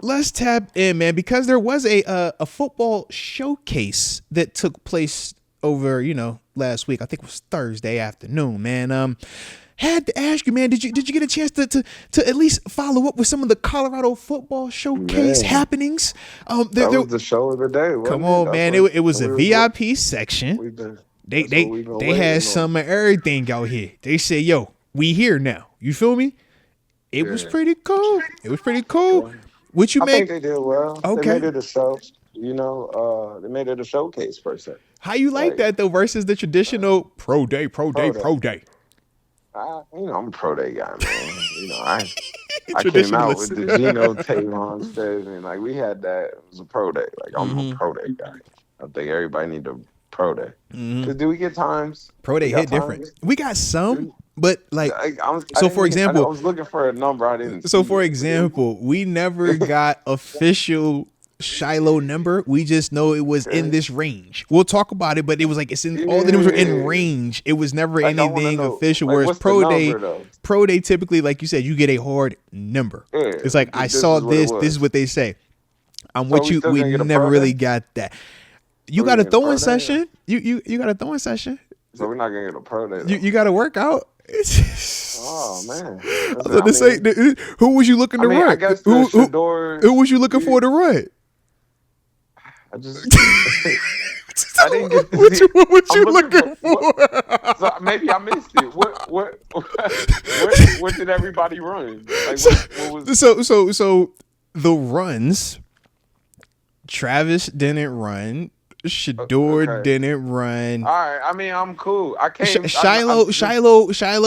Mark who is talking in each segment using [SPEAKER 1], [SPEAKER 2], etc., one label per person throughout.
[SPEAKER 1] let's tap in, man, because there was a football showcase that took place over, last week. I think it was Thursday afternoon, man. Had to ask you, man, did you get a chance to at least follow up with some of the Colorado football showcase happenings?
[SPEAKER 2] That was the show of the day.
[SPEAKER 1] Come on, man. It was a VIP section. They had some of everything out here. They said, yo, we here now. You feel me? It was pretty cool. What you
[SPEAKER 2] I
[SPEAKER 1] make?
[SPEAKER 2] think they did well.
[SPEAKER 1] Okay.
[SPEAKER 2] They made it a show. They made it a showcase per se.
[SPEAKER 1] How you like that though versus the traditional pro day?
[SPEAKER 2] I'm a pro day guy, man. I came out with the Geno tape on stage, and like we had that. It was a pro day. Like I'm a pro day guy. I think everybody need to pro day. Because do we get times?
[SPEAKER 1] Pro day hit different. We got some, but like for example,
[SPEAKER 2] I was looking for a number. I didn't.
[SPEAKER 1] So for example, we never got official Shiloh number. We just know it was in this range. We'll talk about it, but it was like all the numbers were in range. It was never anything official. Whereas pro day typically, like you said, you get a hard number. It's like I saw this. This is what they say. I'm with you. We never really got that. You got a throwing session. You got a throwing session.
[SPEAKER 2] So we're not gonna get a pro day.
[SPEAKER 1] You got to work out.
[SPEAKER 2] Oh man!
[SPEAKER 1] Who was you looking to run?
[SPEAKER 2] I guess
[SPEAKER 1] who was you looking for to run?
[SPEAKER 2] I didn't get to see.
[SPEAKER 1] What you looking for?
[SPEAKER 2] So maybe I missed it. What did everybody run? Like what was?
[SPEAKER 1] So the runs. Travis didn't run. Shador didn't run.
[SPEAKER 2] All right, I mean I'm cool. I came.
[SPEAKER 1] Shiloh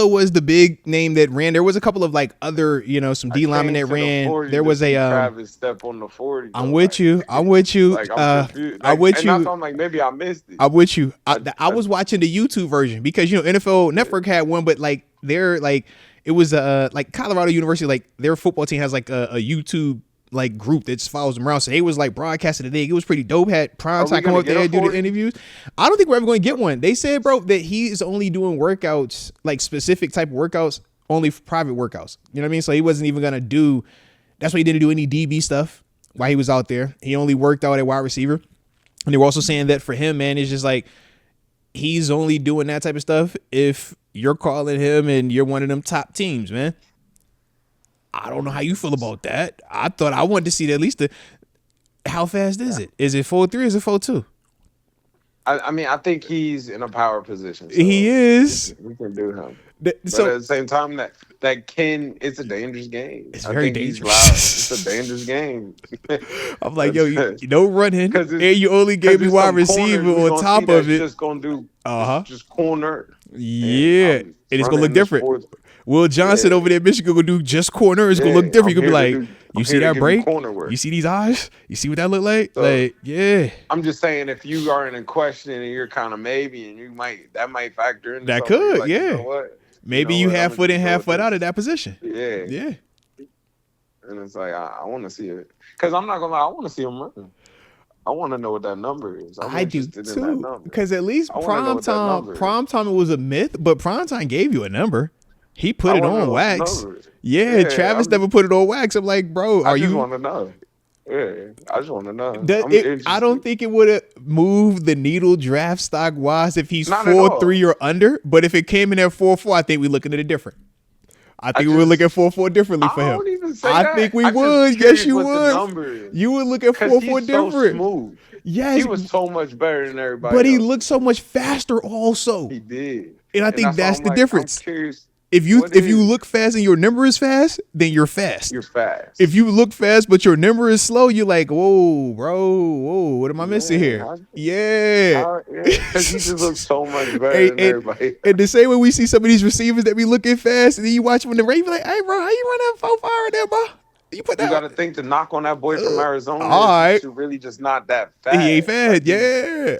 [SPEAKER 1] was the big name that ran. There was a couple of like other, some D linemen that ran. There was a
[SPEAKER 2] Travis step on the 40.
[SPEAKER 1] I'm with you. I'm with you.
[SPEAKER 2] Like,
[SPEAKER 1] I'm with you.
[SPEAKER 2] I'm like maybe I missed it.
[SPEAKER 1] I'm with you. I was watching the YouTube version because NFL Network had one, but like they're like it was like Colorado University, like their football team has like a YouTube like group that just follows them around. So they was like broadcasting the day. It was pretty dope. Had prime time come up there and do the interviews. I don't think we're ever going to get one. They said, bro, that he is only doing workouts, like specific type of workouts, only private workouts. You know what I mean? So he wasn't even going to do, that's why he didn't do any DB stuff while he was out there. He only worked out at wide receiver. And they were also saying that for him, man, it's just like, he's only doing that type of stuff if you're calling him and you're one of them top teams, man. I don't know how you feel about that. I thought I wanted to see at least how fast is it? Is it 4.3 or is it 4.2?
[SPEAKER 2] I mean, I think he's in a power position. So
[SPEAKER 1] he is.
[SPEAKER 2] We can do him. But at the same time, it's a dangerous game.
[SPEAKER 1] It's very dangerous.
[SPEAKER 2] It's a dangerous game.
[SPEAKER 1] I'm like, yo, you don't run in, and you only gave me wide receiver on top of it.
[SPEAKER 2] Just gonna do just corner.
[SPEAKER 1] Yeah, and it's gonna look different. Will Johnson over there in Michigan gonna do just corner. It's gonna look different. You're gonna be like, you see that break? You see these eyes? You see what that look like? So, like, yeah.
[SPEAKER 2] I'm just saying, if you are in question and you're kind of maybe, and that might factor in.
[SPEAKER 1] That could,
[SPEAKER 2] like,
[SPEAKER 1] yeah.
[SPEAKER 2] You know what?
[SPEAKER 1] Maybe you half foot in, half foot out of that position.
[SPEAKER 2] Yeah.
[SPEAKER 1] Yeah.
[SPEAKER 2] And it's like, I want to see it. Because I'm not going to lie, I want to see him run. I want to know what that number is.
[SPEAKER 1] I do too. Because at least prime time it was a myth, but prime time gave you a number. He put it on wax. Yeah, Travis never put it on wax. I'm like, bro,
[SPEAKER 2] I just want to know. Yeah, I just want to know.
[SPEAKER 1] I don't think it would have moved the needle draft stock wise if he's 4.3 or under. But if it came in at 4.4, I think we're looking at it different. I think we would look at 4.4 differently for him. I think we would. Yes, you would. You would look at 4.4 different.
[SPEAKER 2] So smooth.
[SPEAKER 1] Yes,
[SPEAKER 2] he was so much better than everybody.
[SPEAKER 1] But he looked so much faster, also.
[SPEAKER 2] He did,
[SPEAKER 1] and I think that's the difference. I'm curious. If you look fast and your number is fast, then you're fast.
[SPEAKER 2] You're fast.
[SPEAKER 1] If you look fast but your number is slow, you're like, whoa, bro, whoa, what am I missing here?
[SPEAKER 2] Because he just looks so much better than everybody.
[SPEAKER 1] And the same way we see some of these receivers that be looking fast, and then you watch them in the rain, you be like, hey, bro, how you run that 4.5 there, bro? You got
[SPEAKER 2] to think to knock on that boy from Arizona.
[SPEAKER 1] All right.
[SPEAKER 2] He's really just not that fast.
[SPEAKER 1] He ain't fast, He's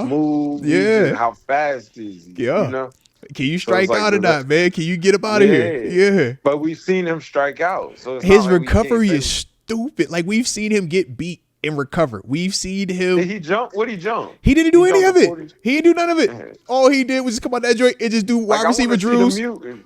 [SPEAKER 2] smooth.
[SPEAKER 1] Yeah.
[SPEAKER 2] How fast is he?
[SPEAKER 1] Yeah.
[SPEAKER 2] You know?
[SPEAKER 1] Can you strike out or not, man? Can you get up out of here? Yeah.
[SPEAKER 2] But we've seen him strike out. So
[SPEAKER 1] his recovery is stupid. Like, we've seen him get beat and recover. We've seen him.
[SPEAKER 2] Did he jump? What did he jump?
[SPEAKER 1] He didn't do any of it. He didn't do none of it.
[SPEAKER 2] Man.
[SPEAKER 1] All he did was just come out that joint and just do wide receiver drills.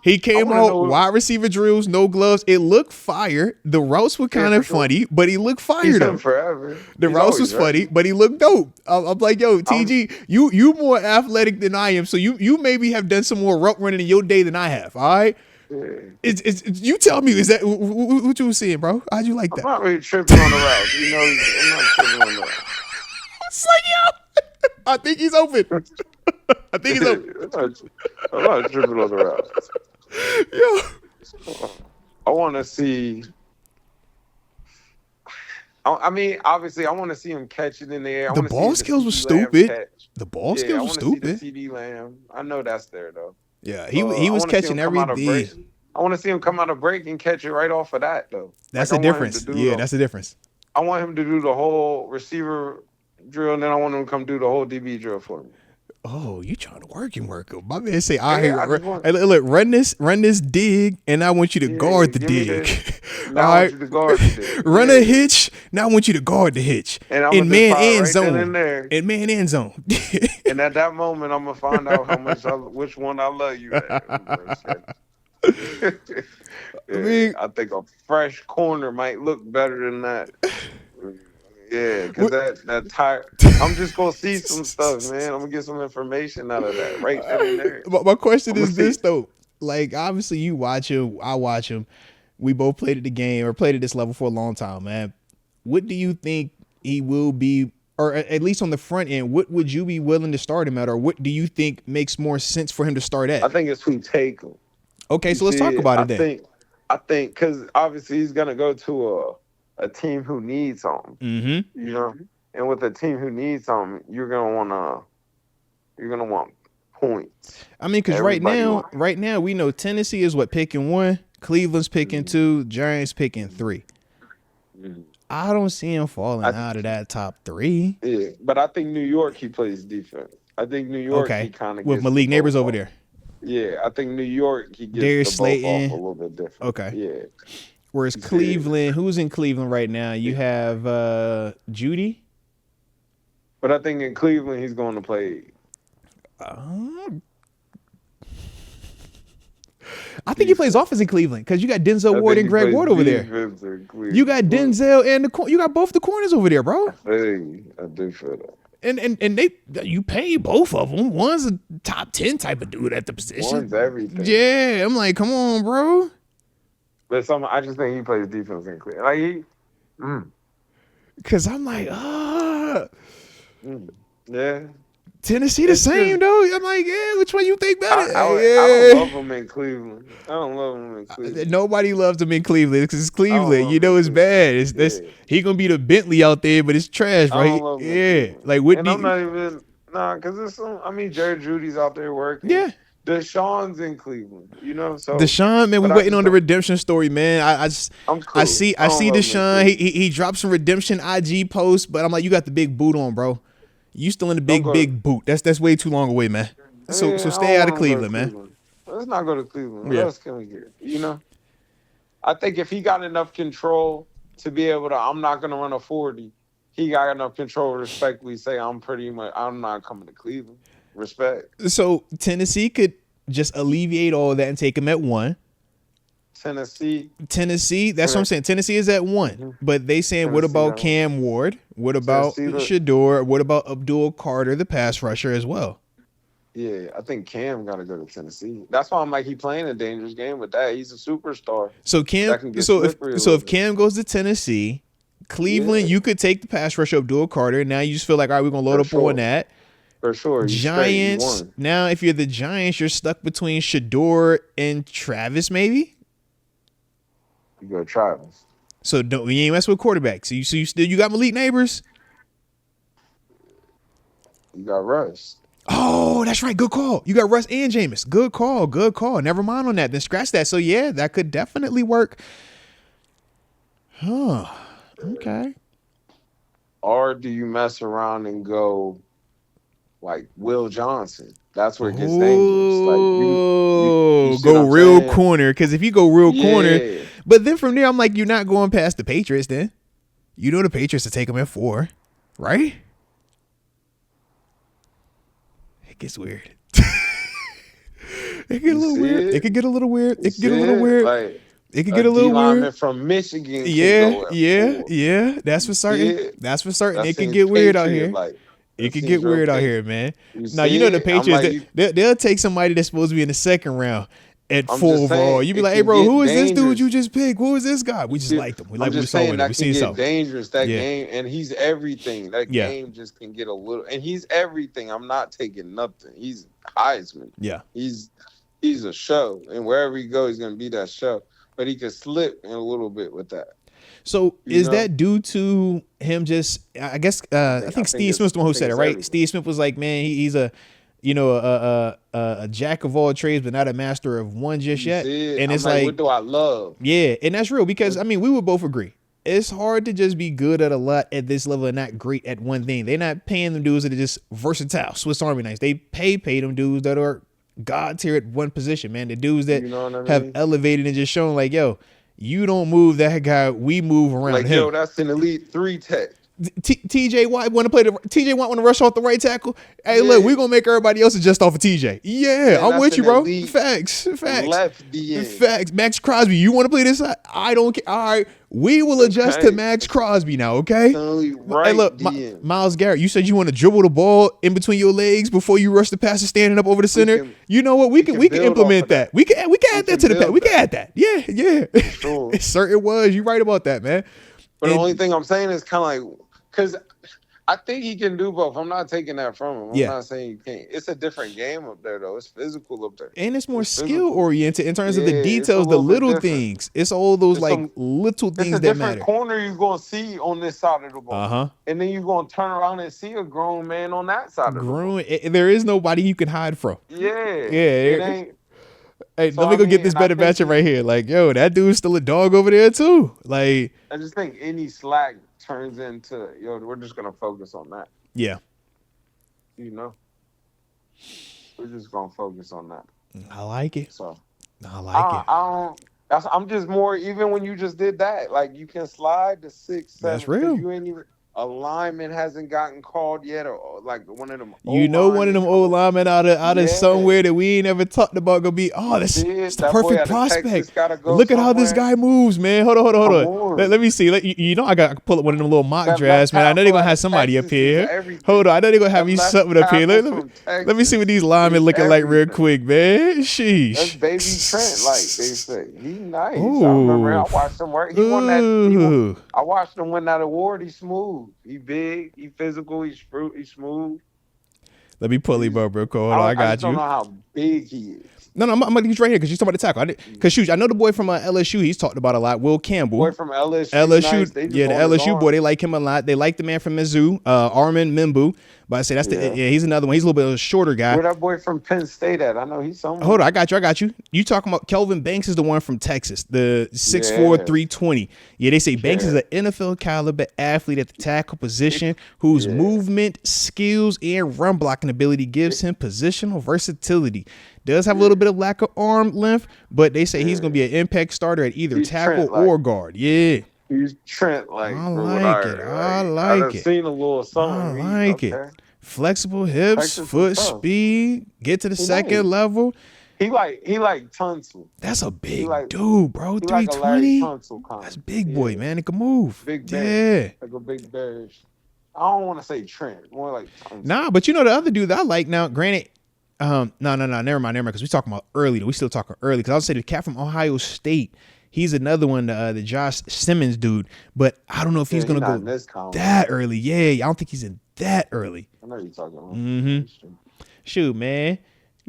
[SPEAKER 1] He came out wide receiver drills, no gloves. It looked fire. The routes were kind of funny, but he looked fire though.
[SPEAKER 2] Forever.
[SPEAKER 1] The routes was funny, but he looked dope. I'm like, yo, TG, you more athletic than I am, so you maybe have done some more route running in your day than I have. All right. Yeah. It's you tell me, is that what you were seeing, bro? How'd you like that?
[SPEAKER 2] I'm not really tripping on the route. You know, I'm not tripping on the route.
[SPEAKER 1] It's like, yo, I think he's open. I think he's open.
[SPEAKER 2] I'm not tripping on the route.
[SPEAKER 1] Yo,
[SPEAKER 2] I want to see. I mean, obviously, I want to see him catch it in the air.
[SPEAKER 1] The ball skills was stupid. The ball skills was stupid.
[SPEAKER 2] CD Lamb. I know that's there though.
[SPEAKER 1] Yeah, he was catching everything.
[SPEAKER 2] I want to see him come out of break and catch it right off of that, though.
[SPEAKER 1] That's the difference. Yeah, that's the difference.
[SPEAKER 2] I want him to do the whole receiver drill, and then I want him to come do the whole DB drill for me.
[SPEAKER 1] Oh, you trying to work him. My man say, all right, look, run this dig, and I want you to guard the dig.
[SPEAKER 2] Now I want you to guard the dig.
[SPEAKER 1] Run a hitch, now I want you to guard the hitch.
[SPEAKER 2] And
[SPEAKER 1] in man end
[SPEAKER 2] right
[SPEAKER 1] zone. In man end zone.
[SPEAKER 2] And at that moment, I'm going to find out which one I love you at. I think a fresh corner might look better than that. Yeah, because that tire. I'm just gonna see some stuff, man. I'm gonna get some information out of that right then and there.
[SPEAKER 1] My question is this though: like, obviously, you watch him, I watch him. We both played at the game or played at this level for a long time, man. What do you think he will be, or at least on the front end? What would you be willing to start him at, or what do you think makes more sense for him to start at?
[SPEAKER 2] I think it's who take him.
[SPEAKER 1] Okay, so let's talk about it then.
[SPEAKER 2] I think because obviously he's gonna go to a team who needs something.
[SPEAKER 1] Mm-hmm.
[SPEAKER 2] You know, and with a team who needs something, you're gonna want points.
[SPEAKER 1] I mean, because right now we know Tennessee is picking 1, Cleveland's picking 2, Giants picking 3.
[SPEAKER 2] Mm-hmm.
[SPEAKER 1] I don't see him falling out of that top 3.
[SPEAKER 2] Yeah, but I think New York he plays defense. I think New York he kind of
[SPEAKER 1] with Malik Neighbors over there.
[SPEAKER 2] Yeah, I think New York he gets
[SPEAKER 1] Darius
[SPEAKER 2] the
[SPEAKER 1] Slayton
[SPEAKER 2] off a little bit different.
[SPEAKER 1] Okay.
[SPEAKER 2] Yeah.
[SPEAKER 1] Whereas Cleveland, who's in Cleveland right now? You have Judy.
[SPEAKER 2] But I think in Cleveland he's going to play.
[SPEAKER 1] I think he plays offense in Cleveland because you got Denzel Ward and Greg Ward over there. You got Denzel and you got both the corners over there, bro.
[SPEAKER 2] Hey, I do feel that.
[SPEAKER 1] And you pay both of them. One's a top 10 type of dude at the position.
[SPEAKER 2] One's everything.
[SPEAKER 1] Yeah, I'm like, come on, bro.
[SPEAKER 2] But I just think he plays defense in Cleveland. Like
[SPEAKER 1] Cause I'm like,
[SPEAKER 2] yeah.
[SPEAKER 1] Tennessee the same though. I'm like, yeah, which one you think better?
[SPEAKER 2] I don't love him in Cleveland.
[SPEAKER 1] Nobody loves him in Cleveland because it's Cleveland. You know it's bad. He gonna be the Bentley out there, but it's trash, right? Yeah. Like what?
[SPEAKER 2] And I'm not even because it's Jared Judy's out there working.
[SPEAKER 1] Yeah.
[SPEAKER 2] Deshaun's in Cleveland, you know. So
[SPEAKER 1] Deshaun, man, we waiting on the redemption story, man. I see Deshaun. He dropped some redemption IG posts, but I'm like, you got the big boot on, bro. You still in the big boot. That's way too long away, man. So stay out of Cleveland, man.
[SPEAKER 2] Let's not go to Cleveland. What else can we get? You know, I think if he got enough control to be able to, I'm not gonna run a 40. He got enough control to respectfully say, I'm not coming to Cleveland. Respect.
[SPEAKER 1] So Tennessee could just alleviate all that and take him at 1.
[SPEAKER 2] Tennessee.
[SPEAKER 1] That's what I'm saying. Tennessee is at 1, mm-hmm. But they saying, what about Cam Ward? What about Shador? What about Abdul Carter, the pass rusher, as well?
[SPEAKER 2] Yeah, I think Cam got to go to Tennessee. That's why I'm like, he playing a dangerous game with that. He's a superstar.
[SPEAKER 1] So if Cam goes to Tennessee, Cleveland, you could take the pass rusher Abdul Carter. Now you just feel like, all right, we're gonna load up on that.
[SPEAKER 2] For sure.
[SPEAKER 1] Giants. Now, if you're the Giants, you're stuck between Shador and Travis, maybe.
[SPEAKER 2] You go Travis.
[SPEAKER 1] So you ain't mess with quarterbacks. So you got Malik Neighbors.
[SPEAKER 2] You got Russ.
[SPEAKER 1] Oh, that's right. Good call. You got Russ and Jameis. Good call. Never mind on that. Then scratch that. So yeah, that could definitely work. Huh. Okay.
[SPEAKER 2] Or do you mess around and go like Will Johnson? That's where it gets dangerous. Like you
[SPEAKER 1] go real corner. Because if you go real corner, but then from there, I'm like, you're not going past the Patriots then. You know the Patriots to take him at 4, right? It gets weird. It get a little weird. It could get a little weird. It could get a little weird.
[SPEAKER 2] Like
[SPEAKER 1] it could get a little weird.
[SPEAKER 2] From Michigan.
[SPEAKER 1] Yeah. That's for certain. That's for certain. It could get weird out here. It could get weird out here, man. Now you know the Patriots. They'll take somebody that's supposed to be in the second round at 4 overall. You be like, hey, bro, who is this dude you just picked? Who is this guy? We just liked him. We like we saw him. We seen something.
[SPEAKER 2] Dangerous that game, and he's everything. That game just can get a little, and he's everything. I'm not taking nothing. He's Heisman.
[SPEAKER 1] Yeah,
[SPEAKER 2] he's a show, and wherever he goes, he's gonna be that show. But he could slip in a little bit with that.
[SPEAKER 1] So is that due to him just? I guess I think Steve Smith's the one who said it, right? Everything. Steve Smith was like, man, he's a jack of all trades, but not a master of one just yet. And it's like,
[SPEAKER 2] what do I love?
[SPEAKER 1] Yeah, and that's real because I mean, we would both agree. It's hard to just be good at a lot at this level and not great at one thing. They're not paying them dudes that are just versatile, Swiss Army knives. They pay them dudes that are God tier at one position, man. The dudes that have elevated and just shown like, yo, you don't move that guy, we move around
[SPEAKER 2] like,
[SPEAKER 1] him.
[SPEAKER 2] Yo, that's an elite 3 tech.
[SPEAKER 1] TJ Watt want to rush off the right tackle. Hey, look, we're gonna make everybody else adjust off of TJ. Yeah, I'm with you, bro. Facts.
[SPEAKER 2] Left DN.
[SPEAKER 1] Facts. Max Crosby, you want to play this side? I don't care. All right, we will adjust to Max Crosby now, okay?
[SPEAKER 2] Right.
[SPEAKER 1] Hey, look, Myles Garrett, you said you want to dribble the ball in between your legs before you rush the passer standing up over the center. You know what? We can implement that. We can add that to the pass. We can add that. Yeah. Sure. It certain was. You're right about that, man.
[SPEAKER 2] But the only thing I'm saying is kind of like, because I think he can do both. I'm not taking that from him. I'm not saying he can't. It's a different game up there, though. It's physical up there.
[SPEAKER 1] And it's more skill-oriented in terms of the details, the little things. It's all those little things that matter.
[SPEAKER 2] It's a different corner you're going to see on this side of the ball. And then you're going to turn around and see a grown man on that side of the ball.
[SPEAKER 1] There is nobody you can hide from.
[SPEAKER 2] It ain't.
[SPEAKER 1] Hey, let me go get this better matchup right here. Like, yo, that dude's still a dog over there, too. Like,
[SPEAKER 2] I just think any slack turns into, we're just going to focus on that.
[SPEAKER 1] Yeah.
[SPEAKER 2] We're just going to focus on that.
[SPEAKER 1] I like it.
[SPEAKER 2] So,
[SPEAKER 1] I like it.
[SPEAKER 2] I'm just more, even when you just did that, like, you can slide to 6, 7.
[SPEAKER 1] That's real.
[SPEAKER 2] You ain't even, a lineman hasn't gotten called yet, or like one of them.
[SPEAKER 1] One of them old linemen out of somewhere that we ain't ever talked about gonna be. Oh, that's the perfect prospect. Look at how this guy moves, man. Hold on. Let me see. I got to pull up one of them little mock drafts, man. I know they're gonna have somebody up here. Hold on. I know they're gonna have me something up here. Let me see what these linemen looking like real quick, man. Sheesh.
[SPEAKER 2] That's baby Trent, like they say. He nice. Ooh. I remember I watched him work. He won that. I watched him win that award. He's smooth. He big, he physical, he's smooth.
[SPEAKER 1] Let me pull him up real quick. Hold on, I got you.
[SPEAKER 2] I don't know how big he is.
[SPEAKER 1] No, I'm gonna get you right here because you're talking about the tackle. Because shoot, I know the boy from LSU. He's talked about a lot. Will Campbell.
[SPEAKER 2] Boy from LSU.
[SPEAKER 1] Nice. The LSU boy. They like him a lot. They like the man from Mizzou, Armin Mimbu. But I say that's he's another one. He's a little bit of a shorter guy.
[SPEAKER 2] Where that boy from Penn State at? I know he's somewhere.
[SPEAKER 1] Hold on, I got you. You talking about Kelvin Banks is the one from Texas, the 6'4", 320. Yeah, they say Banks is an NFL caliber athlete at the tackle position whose movement, skills, and run blocking ability gives him positional versatility. Does have a little bit of lack of arm length, but they say he's going to be an impact starter at either tackle or guard. Yeah.
[SPEAKER 2] He's Trent like.
[SPEAKER 1] I like it.
[SPEAKER 2] I've seen a little something.
[SPEAKER 1] I like it. Flexible hips, foot speed, get to the second level.
[SPEAKER 2] He like Tunsil.
[SPEAKER 1] That's a big dude, bro. 320. That's big boy, man. It can move.
[SPEAKER 2] Big bear. Like a big bear. I don't want to say Trent. More like Tunsil.
[SPEAKER 1] Nah, but you know the other dude that I like now, granted. No, never mind, because we talking about early. We still talking early. Because I'll say the cat from Ohio State. He's another one, the Josh Simmons dude. But I don't know if he's gonna go that early. Yeah, I don't think he's in that early.
[SPEAKER 2] I know you're talking about.
[SPEAKER 1] Mm-hmm. Shoot, man.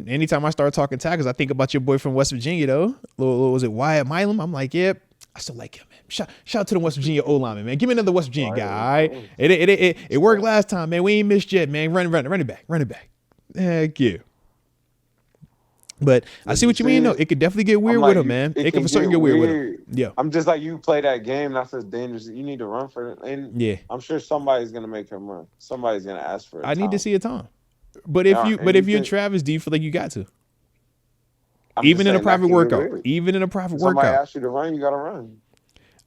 [SPEAKER 1] Anytime I start talking tackles, I think about your boy from West Virginia, though. Was it Wyatt Milam? I'm like, yep. I still like him, man. Shout out to the West Virginia O-lineman, man. Give me another West Virginia guy, all right? It worked last time, man. We ain't missed yet, man. Run it back. Heck yeah. But I see what you mean, though. It could definitely get weird with him, man. It can for certain get weird with him. Yeah.
[SPEAKER 2] I'm just like, you play that game, that's just dangerous. You need to run for it. And I'm sure somebody's going to make him run. Somebody's going to ask for it.
[SPEAKER 1] I need to see a time. But if you're Travis, do you feel like you got to? Even in a private workout.
[SPEAKER 2] Somebody asks you to run, you got to run.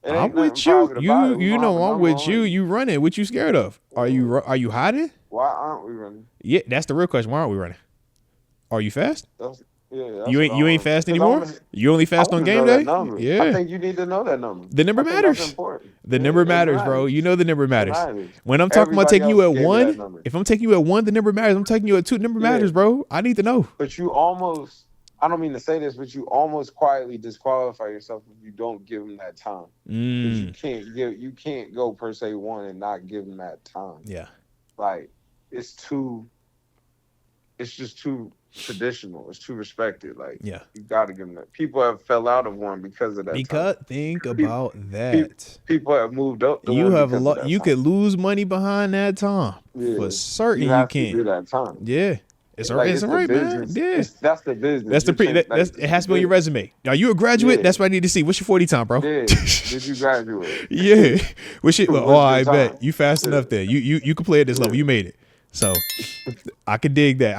[SPEAKER 2] It
[SPEAKER 1] I'm
[SPEAKER 2] ain't nothing
[SPEAKER 1] with you.
[SPEAKER 2] private about it. We
[SPEAKER 1] You
[SPEAKER 2] gonna have
[SPEAKER 1] know
[SPEAKER 2] a
[SPEAKER 1] I'm
[SPEAKER 2] number
[SPEAKER 1] with
[SPEAKER 2] on
[SPEAKER 1] you.
[SPEAKER 2] it.
[SPEAKER 1] You running? What you scared of? Are you hiding?
[SPEAKER 2] Why aren't we running?
[SPEAKER 1] Yeah, that's the real question. Why aren't we running? Are you fast?
[SPEAKER 2] That's
[SPEAKER 1] You
[SPEAKER 2] what I
[SPEAKER 1] ain't
[SPEAKER 2] want.
[SPEAKER 1] fast
[SPEAKER 2] Because I
[SPEAKER 1] anymore.
[SPEAKER 2] want to.
[SPEAKER 1] You only
[SPEAKER 2] I
[SPEAKER 1] fast
[SPEAKER 2] want
[SPEAKER 1] on
[SPEAKER 2] to
[SPEAKER 1] game
[SPEAKER 2] know that
[SPEAKER 1] day.
[SPEAKER 2] number. I
[SPEAKER 1] Yeah,
[SPEAKER 2] think you need to know that number.
[SPEAKER 1] the number
[SPEAKER 2] I think that's
[SPEAKER 1] matters.
[SPEAKER 2] important.
[SPEAKER 1] The
[SPEAKER 2] Yeah,
[SPEAKER 1] number
[SPEAKER 2] it
[SPEAKER 1] matters, bro.
[SPEAKER 2] matters.
[SPEAKER 1] You know the number
[SPEAKER 2] It
[SPEAKER 1] matters.
[SPEAKER 2] matters.
[SPEAKER 1] When I'm talking about
[SPEAKER 2] Everybody
[SPEAKER 1] taking you
[SPEAKER 2] else
[SPEAKER 1] at
[SPEAKER 2] gave me that
[SPEAKER 1] one,
[SPEAKER 2] number.
[SPEAKER 1] if I'm taking you at one, the number matters. I'm taking you at two, the number
[SPEAKER 2] Yeah,
[SPEAKER 1] matters, bro. I need to know.
[SPEAKER 2] but you almost. I don't mean to say this, but you almost quietly disqualify yourself if you don't give them that time. Because you can't go per se one and not give them that time.
[SPEAKER 1] Yeah.
[SPEAKER 2] Like it's just too traditional. It's too respected. Like you got to give them that. People have fell out of one because of that.
[SPEAKER 1] Because
[SPEAKER 2] time.
[SPEAKER 1] think about that.
[SPEAKER 2] People have moved up.
[SPEAKER 1] You have a lot. You
[SPEAKER 2] time.
[SPEAKER 1] could lose money behind that time.
[SPEAKER 2] Yeah.
[SPEAKER 1] For certain,
[SPEAKER 2] you have
[SPEAKER 1] can.
[SPEAKER 2] to do that time.
[SPEAKER 1] Yeah. It's all
[SPEAKER 2] like,
[SPEAKER 1] right. It's all right, man. Yeah.
[SPEAKER 2] That's the business.
[SPEAKER 1] That's the it has to be on your resume. Are you a graduate?
[SPEAKER 2] Yeah.
[SPEAKER 1] That's what I need to see. What's your 40 time, bro?
[SPEAKER 2] Yeah. Did you graduate?
[SPEAKER 1] Yeah. What's your,
[SPEAKER 2] What's
[SPEAKER 1] oh, I
[SPEAKER 2] your
[SPEAKER 1] bet
[SPEAKER 2] time?
[SPEAKER 1] you fast enough there. You can play at this level. You made it. So I could dig that.